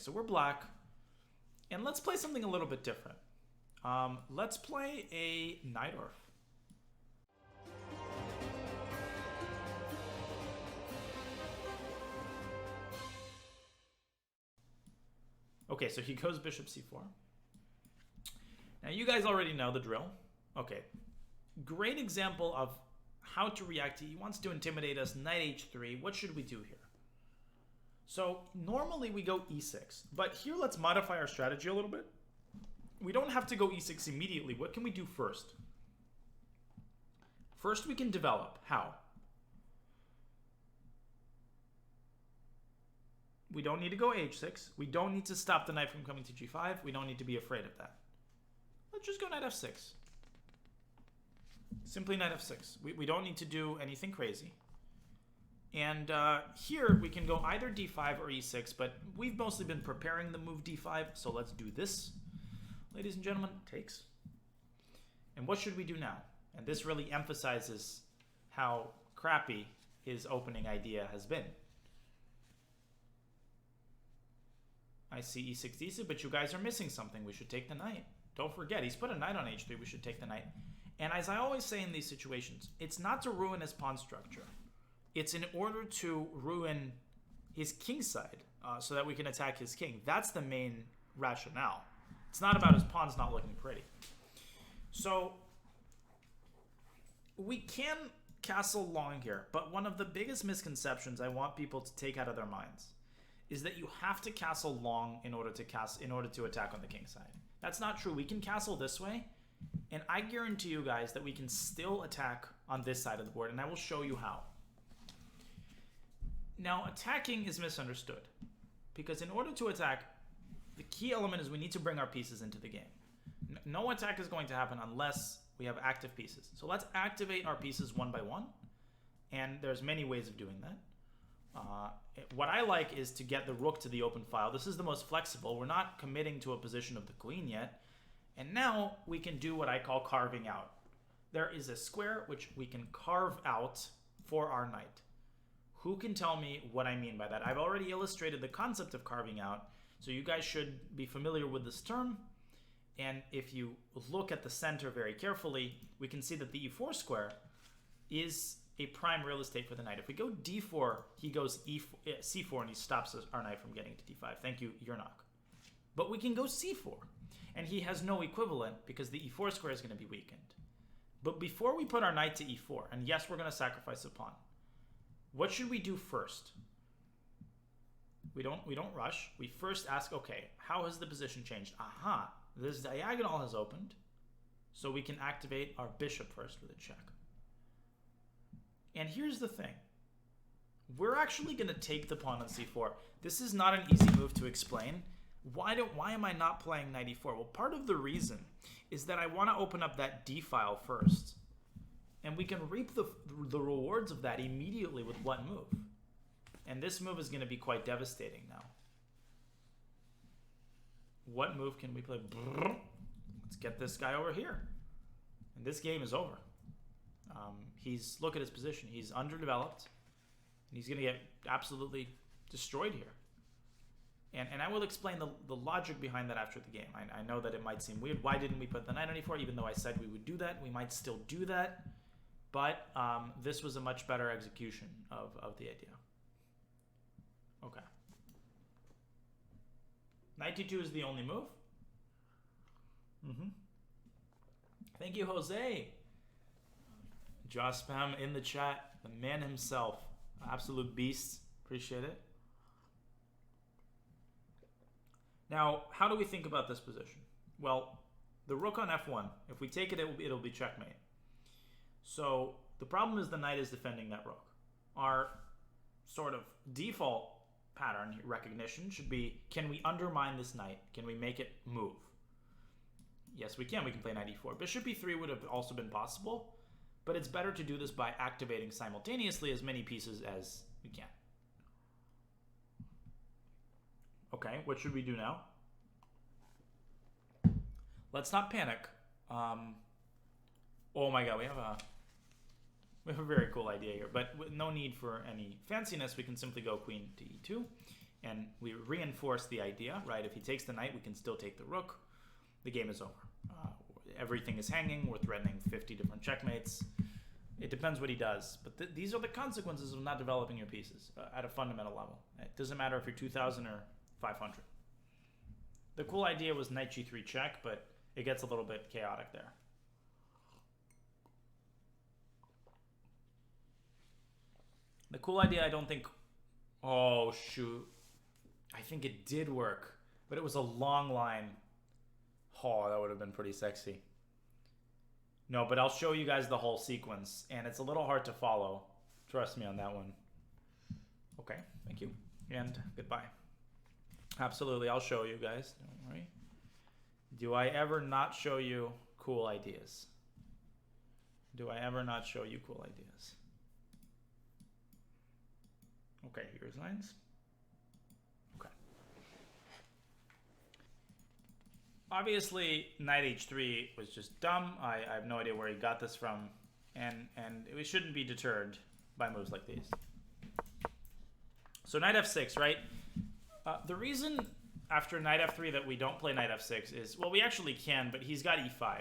so we're black. And let's play something a little bit different. Let's play a knight orf. Okay, so he goes bishop c4. Now you guys already know the drill. Okay, great example of how to react. He wants to intimidate us, knight h3. What should we do here? So normally we go e6, but here let's modify our strategy a little bit. We don't have to go e6 immediately. What can we do first? First we can develop. How? We don't need to go h6. We don't need to stop the knight from coming to g5. We don't need to be afraid of that. Let's just go knight f6. Simply knight f6. We don't need to do anything crazy. And here we can go either d5 or e6, but we've mostly been preparing the move d5, so let's do this. Ladies and gentlemen, takes. And what should we do now? And this really emphasizes how crappy his opening idea has been. I see e6, d6, but you guys are missing something. We should take the knight. Don't forget, he's put a knight on h3. We should take the knight. And as I always say in these situations, it's not to ruin his pawn structure. It's in order to ruin his king side so that we can attack his king. That's the main rationale. It's not about his pawns not looking pretty. So we can castle long here, but one of the biggest misconceptions I want people to take out of their minds is that you have to castle long in order to attack on the king side. That's not true. We can castle this way, and I guarantee you guys that we can still attack on this side of the board, and I will show you how. Now, attacking is misunderstood, because in order to attack, the key element is we need to bring our pieces into the game. No attack is going to happen unless we have active pieces. So let's activate our pieces one by one, and there's many ways of doing that. What I like is to get the rook to the open file. This is the most flexible. We're not committing to a position of the queen yet. And now we can do what I call carving out. There is a square which we can carve out for our knight. Who can tell me what I mean by that? I've already illustrated the concept of carving out, so you guys should be familiar with this term. And if you look at the center very carefully, we can see that the e4 square is a prime real estate for the knight. If we go d4, he goes c4, and he stops our knight from getting to d5. Thank you, Yernak. But we can go c4, and he has no equivalent because the e4 square is going to be weakened. But before we put our knight to e4, and yes, we're going to sacrifice a pawn, what should we do first? We don't rush. We first ask, okay, how has the position changed? Aha, this diagonal has opened, so we can activate our bishop first with a check. And here's the thing. We're actually going to take the pawn on c4. This is not an easy move to explain. Why am I not playing knight e4? Well, part of the reason is that I want to open up that d file first. And we can reap the rewards of that immediately with one move. And this move is going to be quite devastating now. What move can we play? Let's get this guy over here. And this game is over. Look at his position. He's underdeveloped. And he's going to get absolutely destroyed here. And I will explain the logic behind that after the game. I know that it might seem weird. Why didn't we put the knight on e4? Even though I said we would do that. We might still do that. But this was a much better execution of the idea. Okay. Knight d2 is the only move. Thank you, Jose. Jaw spam in the chat. The man himself. Absolute beast. Appreciate it. Now, how do we think about this position? Well, the rook on f1, if we take it, it'll be checkmate. So the problem is the knight is defending that rook. Our sort of default pattern recognition should be, can we undermine this knight? Can we make it move? Yes, we can. We can play knight e4. Bishop e3 would have also been possible, but it's better to do this by activating simultaneously as many pieces as we can. Okay, what should we do now? Let's not panic. Oh my god, we have a very cool idea here, but with no need for any fanciness, we can simply go queen to e2. and we reinforce the idea, right? If he takes the knight, we can still take the rook. The game is over. Everything is hanging. We're threatening 50 different checkmates. It depends what he does. But these are the consequences of not developing your pieces at a fundamental level. It doesn't matter if you're 2,000 or 500. The cool idea was knight g3 check, but it gets a little bit chaotic there. The cool idea, I don't think... Oh, shoot. I think it did work, but it was a long line. Oh, that would have been pretty sexy. No, but I'll show you guys the whole sequence, and it's a little hard to follow. Trust me on that one. Okay, thank you, and goodbye. Absolutely, I'll show you guys. Don't worry. Do I ever not show you cool ideas? Do I ever not show you cool ideas? Okay, here's lines. Okay. Obviously, knight h3 was just dumb. I have no idea where he got this from, and we shouldn't be deterred by moves like these. So knight f6, right? The reason after knight f3 that we don't play knight f6 is, well, we actually can, but he's got e5.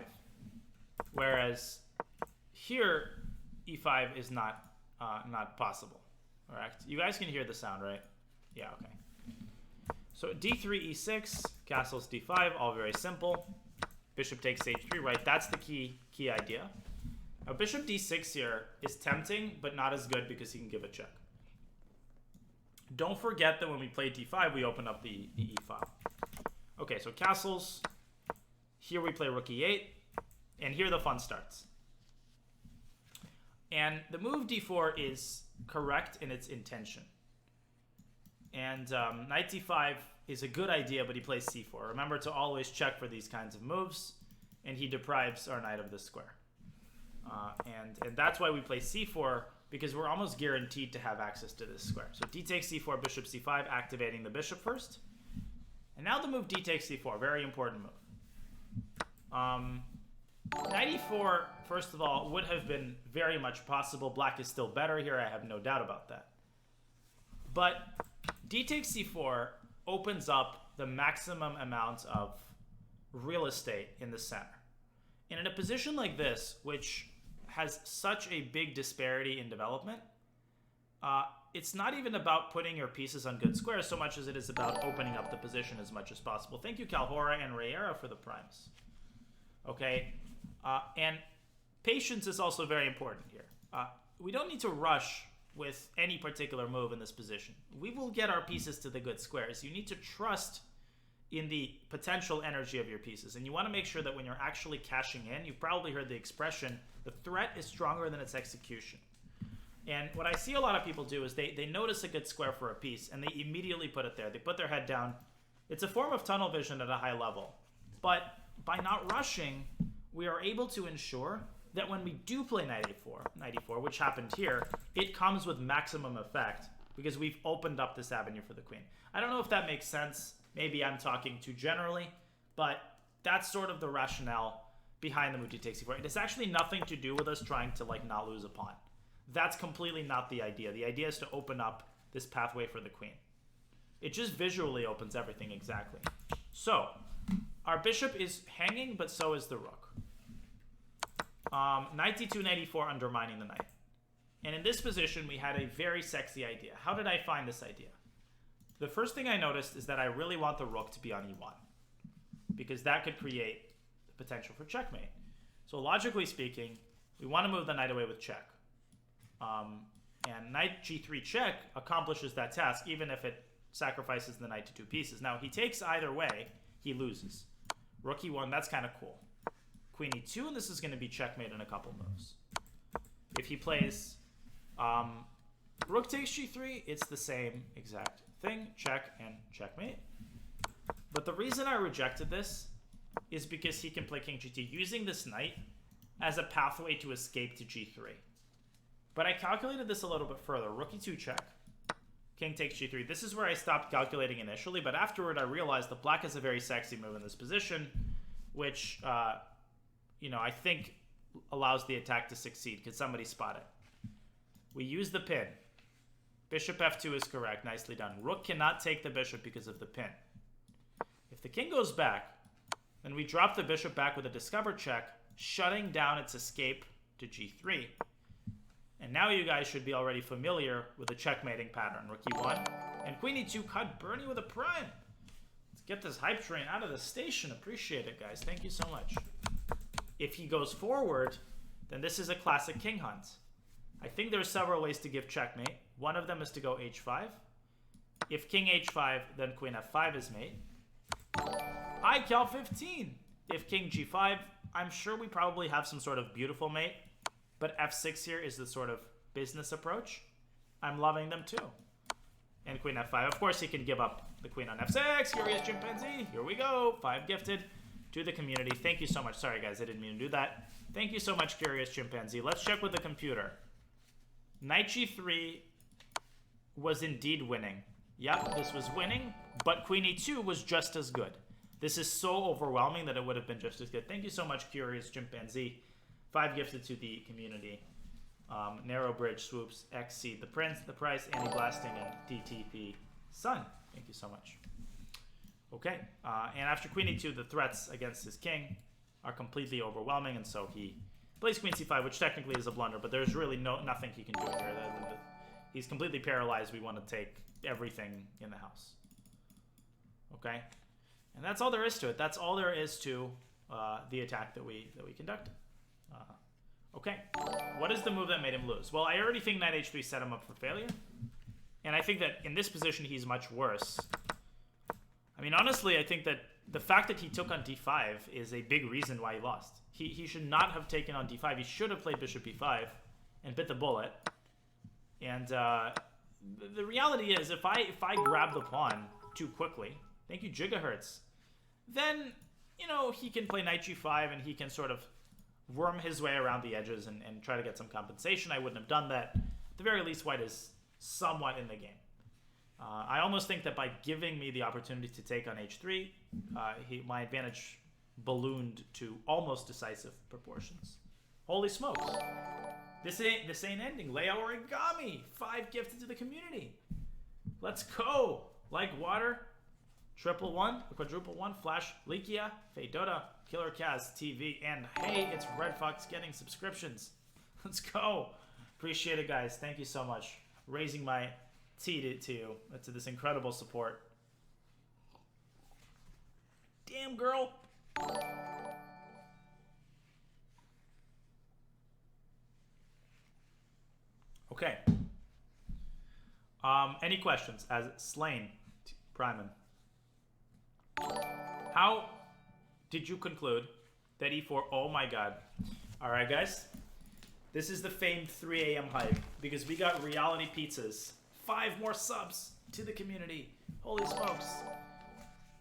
Whereas here, e5 is not possible. Correct? You guys can hear the sound, right? Yeah, okay. So d3, e6, castles d5, all very simple. Bishop takes h3, right? That's the key idea. Now, bishop d6 here is tempting, but not as good because he can give a check. Don't forget that when we play d5, we open up the e file. Okay, so castles. Here we play rook e8, and here the fun starts. And the move d4 is correct in its intention. And knight d5 is a good idea, but he plays c4. Remember to always check for these kinds of moves, and he deprives our knight of the square. And that's why we play c4, because we're almost guaranteed to have access to this square. So d takes c4, bishop c5, activating the bishop first. And now the move d takes c4, very important move. Knight e4, first of all, would have been very much possible. Black is still better here, I have no doubt about that. But d takes c4 opens up the maximum amount of real estate in the center. And in a position like this, which has such a big disparity in development, it's not even about putting your pieces on good squares so much as it is about opening up the position as much as possible. Thank you, Calhora and Rayera, for the primes. Okay, and patience is also very important here. We don't need to rush with any particular move in this position. We will get our pieces to the good squares. You need to trust in the potential energy of your pieces. And you want to make sure that when you're actually cashing in, you've probably heard the expression, the threat is stronger than its execution. And what I see a lot of people do is they notice a good square for a piece and they immediately put it there. They put their head down. It's a form of tunnel vision at a high level. But by not rushing, we are able to ensure that when we do play knight e4, which happened here, it comes with maximum effect because we've opened up this avenue for the queen. I don't know if that makes sense. Maybe I'm talking too generally, but that's sort of the rationale behind the move d takes e4. It has actually nothing to do with us trying to like not lose a pawn. That's completely not the idea. The idea is to open up this pathway for the queen. It just visually opens everything exactly. So our bishop is hanging, but so is the rook. Knight d2, knight e4 undermining the knight. And in this position, we had a very sexy idea. How did I find this idea? The first thing I noticed is that I really want the rook to be on e1 because that could create the potential for checkmate. So logically speaking, we want to move the knight away with check. And knight g3 check accomplishes that task even if it sacrifices the knight to two pieces. Now, he takes either way, he loses. Rook e1, that's kind of cool. Queen e2, and this is going to be checkmate in a couple moves. If he plays rook takes g3, it's the same exact thing, check and checkmate. But the reason I rejected this is because he can play king g2 using this knight as a pathway to escape to g3. But I calculated this a little bit further. Rook e2 check, king takes g3. This is where I stopped calculating initially, but afterward I realized that black has a very sexy move in this position, which I think allows the attack to succeed. Could somebody spot it? We use the pin. Bishop f2 is correct. Nicely done. Rook cannot take the bishop because of the pin. If the king goes back, then we drop the bishop back with a discover check, shutting down its escape to g3. And now you guys should be already familiar with the checkmating pattern. Rook e1 and queen e2 cut Bernie with a prime. Let's get this hype train out of the station. Appreciate it, guys. Thank you so much. If he goes forward, then this is a classic king hunt. I think there's several ways to give checkmate. One of them is to go h5. If king h5, then queen f5 is mate. I cal 15. If king g5, I'm sure we probably have some sort of beautiful mate, but f6 here is the sort of business approach. I'm loving them too. And queen f5. Of course, he can give up the queen on f6. Curious chimpanzee. Here we go. 5 gifted to the community. Thank you so much. Sorry, guys. I didn't mean to do that. Thank you so much, Curious chimpanzee. Let's check with the computer. Knight g3 was indeed winning. Yep, this was winning, but queen e2 was just as good. This is so overwhelming that it would have been just as good. Thank you so much, Curious chimpanzee. 5 gifted to the community. Narrow Bridge, Swoops, XC, The Prince, The Price, Anti-Blasting, and DTP Sun. Thank you so much. Okay, and after queen e2, the threats against his king are completely overwhelming, and so he plays queen c5, which technically is a blunder, but there's really nothing he can do here. He's completely paralyzed. We want to take everything in the house. Okay, and that's all there is to it. That's all there is to the attack that we conducted. Okay, what is the move that made him lose? Well, I already think knight h3 set him up for failure, and I think that in this position he's much worse. I mean, honestly, I think that the fact that he took on d5 is a big reason why he lost. He should not have taken on d5. He should have played bishop b5 and bit the bullet. And the reality is, if I grab the pawn too quickly, thank you, Gigahertz, then, you know, he can play knight g5 and he can sort of worm his way around the edges and try to get some compensation. I wouldn't have done that. At the very least, white is somewhat in the game. I almost think that by giving me the opportunity to take on h3, my advantage ballooned to almost decisive proportions. Holy smokes. This ain't ending. Leia Origami, 5 gifted to the community. Let's go. Like water. Triple one, quadruple one, Flash, Likia, Fedota, Killer Kaz, TV, and hey, it's Red Fox getting subscriptions. Let's go. Appreciate it, guys. Thank you so much. Raising my tea to you, to this incredible support. Damn, girl. Okay. Any questions? As Slain, Priman. How did you conclude that e4? Oh my god. All right, guys. This is the famed 3 a.m. hype because we got Reality Pizzas. 5 more subs to the community. Holy smokes.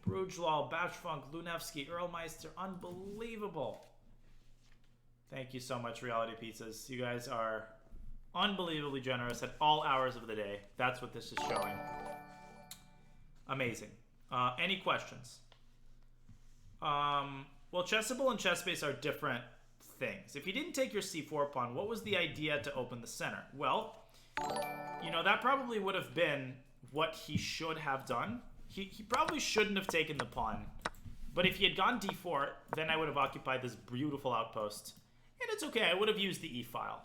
Brujlal, Batchfunk, Lunevsky, Earlmeister. Unbelievable. Thank you so much, Reality Pizzas. You guys are unbelievably generous at all hours of the day. That's what this is showing. Amazing. Any questions? Well, chessable and chess base are different things. If you didn't take your c4 pawn, what was the idea to open the center? Well, you know, that probably would have been what he should have done. He probably shouldn't have taken the pawn. But if he had gone d4, then I would have occupied this beautiful outpost. And it's okay, I would have used the e-file.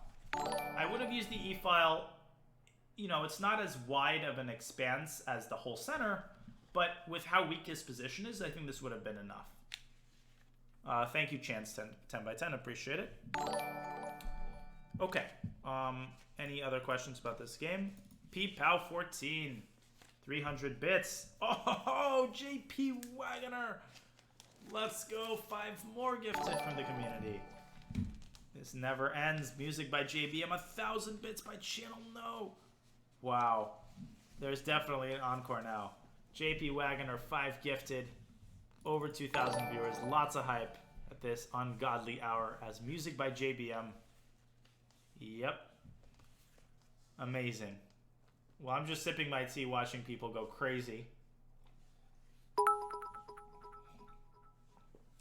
I would have used the e-file. You know, it's not as wide of an expanse as the whole center, but with how weak his position is, I think this would have been enough. Thank you, Chance 10 by 10. Appreciate it. Okay. Any other questions about this game? P-Pow 14. 300 bits. Oh, JP Wagoner. Let's go. 5 more gifted from the community. This never ends. Music by JBM. 1,000 bits by Channel No. Wow. There's definitely an encore now. JP Wagoner, 5 gifted. Over 2,000 viewers. Lots of hype at this ungodly hour as Music by JBM. Yep. Amazing. Well, I'm just sipping my tea watching people go crazy.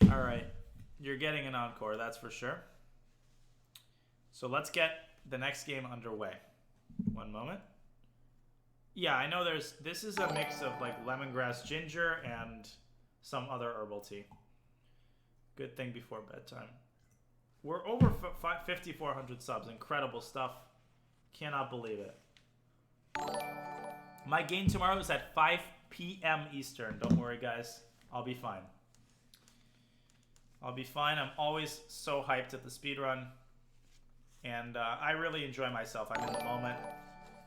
Alright. You're getting an encore, that's for sure. So let's get the next game underway. One moment. Yeah, I know this is a mix of like lemongrass ginger and some other herbal tea. Good thing before bedtime. We're over 5,400 subs. Incredible stuff. Cannot believe it. My game tomorrow is at 5 p.m. Eastern. Don't worry, guys. I'll be fine. I'll be fine. I'm always so hyped at the speedrun. And I really enjoy myself. I'm in the moment.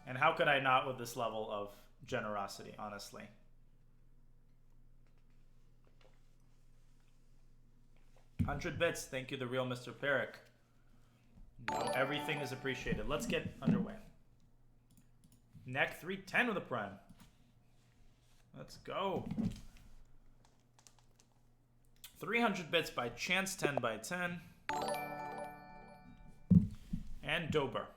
And how could I not with this level of generosity, honestly? $100 bits. Thank you, the real Mr. Perrick. No, everything is appreciated. Let's get underway. Neck 310 with a prime. Let's go. 300 bits by chance, 10 by 10. And Dober.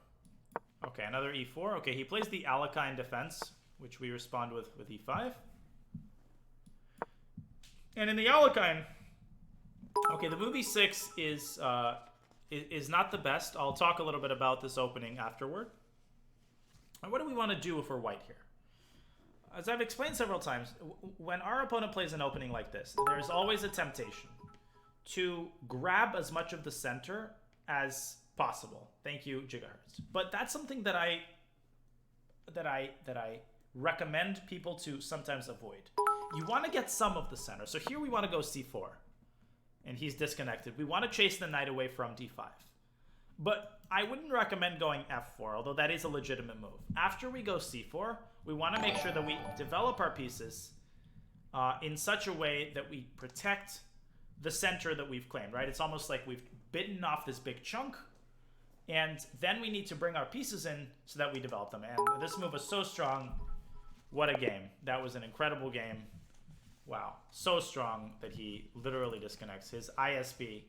Okay, another e4. Okay, he plays the Alekhine defense, which we respond with e5. And in the Alekhine, okay, the move e6 is not the best. I'll talk a little bit about this opening afterward. And what do we want to do if we're white here? As I've explained several times, when our opponent plays an opening like this, there's always a temptation to grab as much of the center as possible. Thank you, Gigahertz. But that's something that I recommend people to sometimes avoid. You want to get some of the center. So here we want to go c4, and he's disconnected. We want to chase the knight away from d5. But I wouldn't recommend going f4, although that is a legitimate move. After we go c4, we want to make sure that we develop our pieces in such a way that we protect the center that we've claimed, right? It's almost like we've bitten off this big chunk, and then we need to bring our pieces in so that we develop them. And this move was so strong. What a game. That was an incredible game. Wow. So strong that he literally disconnects. His ISB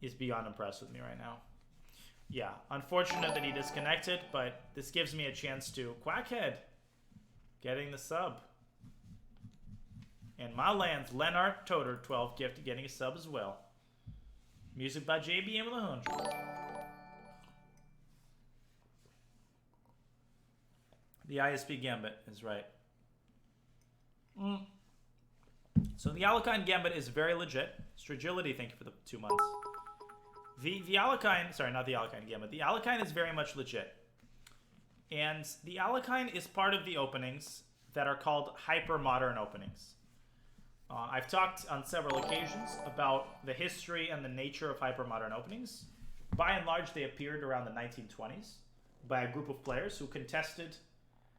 is beyond impressed with me right now. Yeah, unfortunate that he disconnected, but this gives me a chance to Quackhead getting the sub. And my lands, Lennart Toter 12 gift getting a sub as well. Music by JBM with 100. The ISP Gambit is right. So the Alekhine Gambit is very legit. Stragility, thank you for the 2 months. The Alekhine, sorry, not the Alekhine Gambit. The Alekhine is very much legit. And the Alekhine is part of the openings that are called hyper-modern openings. I've talked on several occasions about the history and the nature of hyper-modern openings. By and large, they appeared around the 1920s by a group of players who contested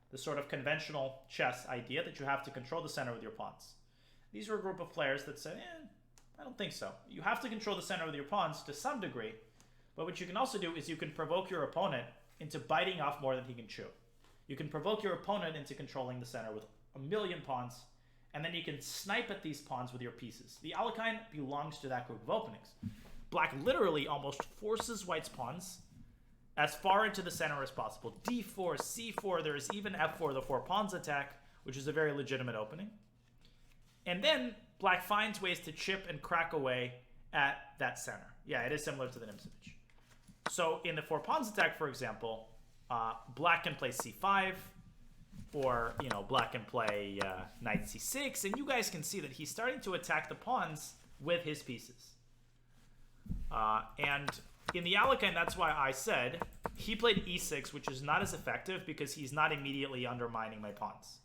the sort of conventional chess idea that you have to control the center with your pawns. These were a group of players that said, I don't think so. You have to control the center with your pawns to some degree, but what you can also do is you can provoke your opponent into biting off more than he can chew. You can provoke your opponent into controlling the center with a million pawns, and then you can snipe at these pawns with your pieces. The Alekhine belongs to that group of openings. Black literally almost forces white's pawns as far into the center as possible. d4, c4, there is even f4, the 4 pawns attack, which is a very legitimate opening. And then black finds ways to chip and crack away at that center. Yeah, it is similar to the Nimzovich. So in the 4 pawns attack, for example, black can play c5, or, you know, black can play knight c6, and you guys can see that he's starting to attack the pawns with his pieces. And in the Alekhine, that's why I said he played e6, which is not as effective because he's not immediately undermining my pawns.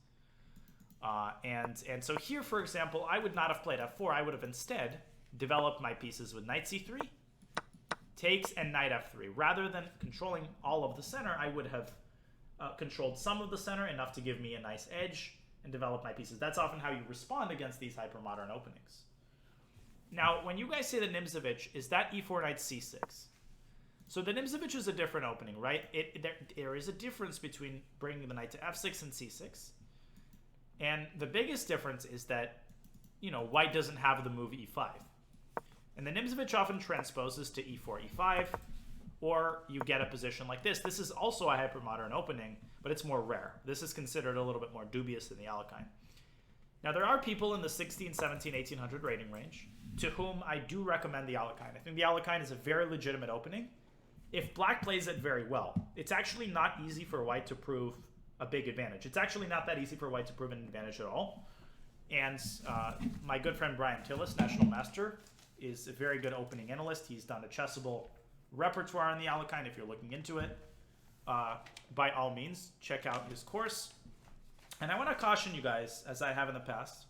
And so here, for example, I would not have played f4. I would have instead developed my pieces with knight c3, takes, and knight f3. Rather than controlling all of the center, I would have controlled some of the center, enough to give me a nice edge, and develop my pieces. That's often how you respond against these hyper-modern openings. Now, when you guys say the Nimzovich, is that e4 knight c6? So the Nimzovich is a different opening, right? There is a difference between bringing the knight to f6 and c6. And the biggest difference is that, you know, white doesn't have the move e5. And the Nimzovich often transposes to e4, e5, or you get a position like this. This is also a hypermodern opening, but it's more rare. This is considered a little bit more dubious than the Alekhine. Now, there are people in the 16, 17, 1800 rating range to whom I do recommend the Alekhine. I think the Alekhine is a very legitimate opening. If black plays it very well, it's actually not easy for white to prove a big advantage. It's actually not that easy for white to prove an advantage at all. And my good friend Brian Tillis, National Master, is a very good opening analyst. He's done a chessable repertoire in the Alekhine if you're looking into it. By all means, check out his course. And I want to caution you guys, as I have in the past,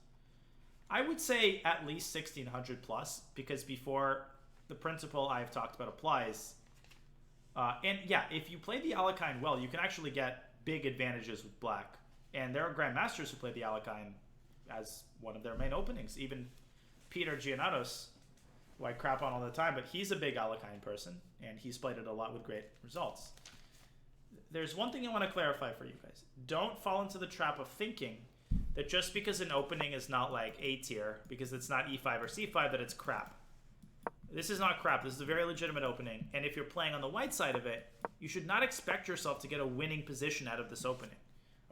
I would say at least 1600 plus, because before the principle I've talked about applies. And yeah, if you play the Alekhine well, you can actually get big advantages with black. And there are grandmasters who play the Alekhine as one of their main openings. Even Peter Giannatos, who I crap on all the time, but he's a big Alekhine person, and he's played it a lot with great results. There's one thing I want to clarify for you guys. Don't fall into the trap of thinking that just because an opening is not like A tier, because it's not E5 or C5, that it's crap. This is not crap. This is a very legitimate opening. And if you're playing on the white side of it, you should not expect yourself to get a winning position out of this opening.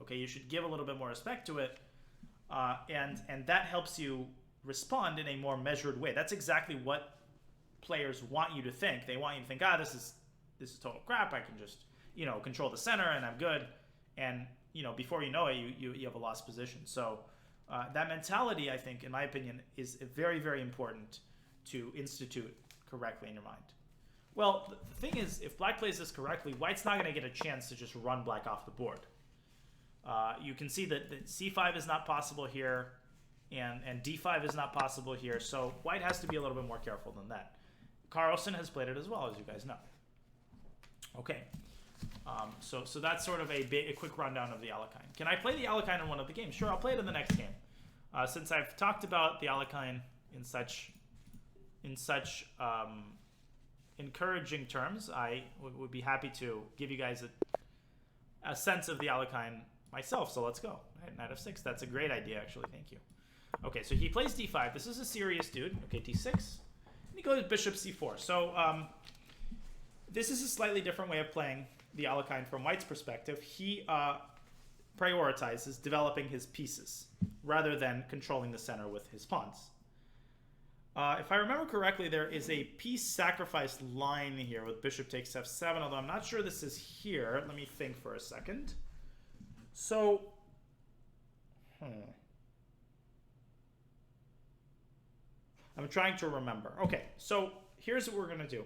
Okay, you should give a little bit more respect to it. And that helps you respond in a more measured way. That's exactly what players want you to think. They want you to think, this is total crap. I can just, control the center and I'm good. And, before you know it, you have a lost position. So that mentality, I think, in my opinion, is very, very important to institute correctly in your mind. Well, the thing is, if black plays this correctly, white's not going to get a chance to just run black off the board. You can see that C5 is not possible here, and D5 is not possible here, so white has to be a little bit more careful than that. Carlsen has played it as well, as you guys know. Okay, so that's sort of a quick rundown of the Alekhine. Can I play the Alekhine in one of the games? Sure, I'll play it in the next game. Since I've talked about the Alekhine in such encouraging terms, I would be happy to give you guys a sense of the Alekhine myself. So let's go. Knight f6. That's a great idea, actually. Thank you. Okay, so he plays d5. This is a serious dude. Okay, d6. And he goes bishop c4. So this is a slightly different way of playing the Alekhine from white's perspective. He prioritizes developing his pieces rather than controlling the center with his pawns. If I remember correctly, there is a piece sacrifice line here with bishop takes f7, although I'm not sure this is here. Let me think for a second. So, I'm trying to remember. Okay, so here's what we're going to do.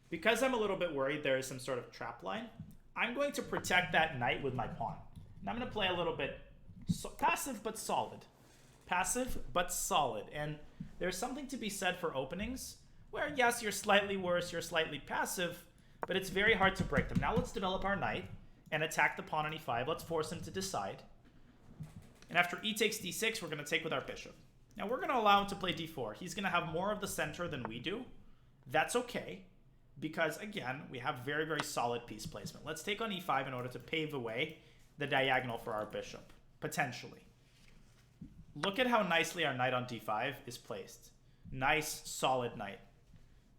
Because I'm a little bit worried there is some sort of trap line, I'm going to protect that knight with my pawn. And I'm going to play a little bit passive but solid. Passive but solid. And there's something to be said for openings where, yes, you're slightly worse, you're slightly passive, but it's very hard to break them. Now let's develop our knight and attack the pawn on e5. Let's force him to decide. And after e takes d6, we're going to take with our bishop. Now we're going to allow him to play d4. He's going to have more of the center than we do. That's okay, because, again, we have very, very solid piece placement. Let's take on e5 in order to pave the way, the diagonal for our bishop, potentially. Look at how nicely our knight on d5 is placed. Nice, solid knight.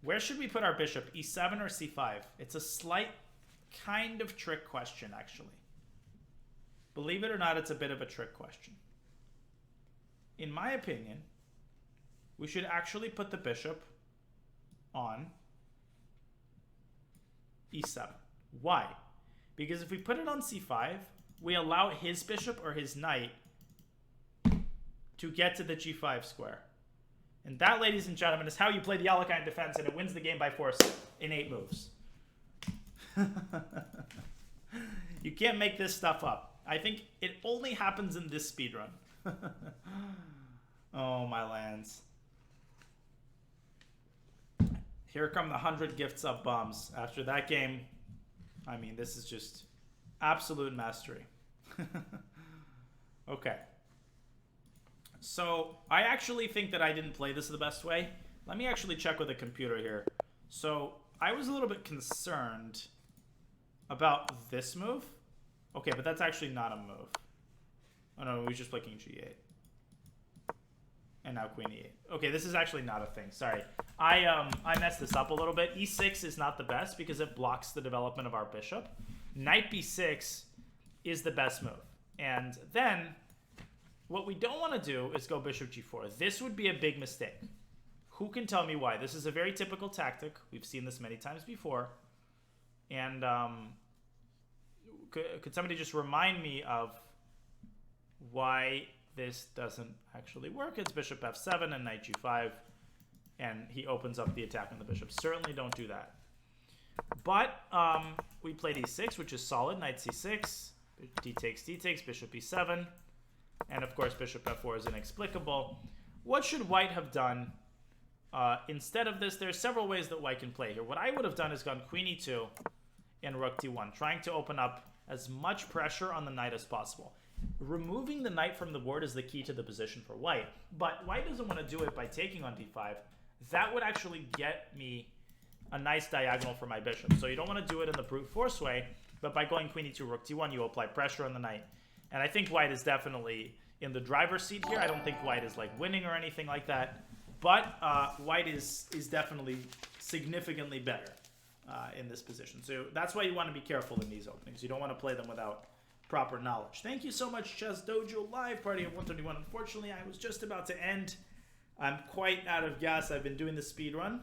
Where should we put our bishop, e7 or c5? It's a slight kind of trick question, actually. Believe it or not, it's a bit of a trick question. In my opinion, we should actually put the bishop on e7. Why? Because if we put it on c5, we allow his bishop or his knight to get to the g5 square. And that, ladies and gentlemen, is how you play the Alekhine defense, and it wins the game by force in 8 moves. You can't make this stuff up. I think it only happens in this speedrun. Oh, my lands. Here come the 100 gifts of bombs. After that game, I mean, this is just absolute mastery. Okay. So, I actually think that I didn't play this the best way. Let me actually check with the computer here. So, I was a little bit concerned about this move. Okay, but that's actually not a move. Oh no, we just play king g8. And now queen e8. Okay, this is actually not a thing. Sorry. I messed this up a little bit. e6 is not the best because it blocks the development of our bishop. Knight b6 is the best move. And then what we don't want to do is go bishop g4. This would be a big mistake. Who can tell me why? This is a very typical tactic. We've seen this many times before. And could somebody just remind me of why this doesn't actually work? It's bishop f7 and knight g5, and he opens up the attack on the bishop. Certainly don't do that. But we played e6, which is solid. Knight c6, d takes, bishop e7, and of course bishop f4 is inexplicable. What should white have done instead of this? There's several ways that white can play here. What I would have done is gone queen e2 and rook d1, trying to open up as much pressure on the knight as possible. Removing the knight from the board is the key to the position for white, but white doesn't want to do it by taking on d5. That would actually get me a nice diagonal for my bishop. So you don't want to do it in the brute force way, but by going queen e2, rook d1, you apply pressure on the knight. And I think white is definitely in the driver's seat here. I don't think white is like winning or anything like that, but white is definitely significantly better in this position. So that's why you want to be careful in these openings. You don't want to play them without proper knowledge. Thank you so much, Chess Dojo live party of 121. Unfortunately, I was just about to end. I'm quite out of gas. I've been doing the speed run.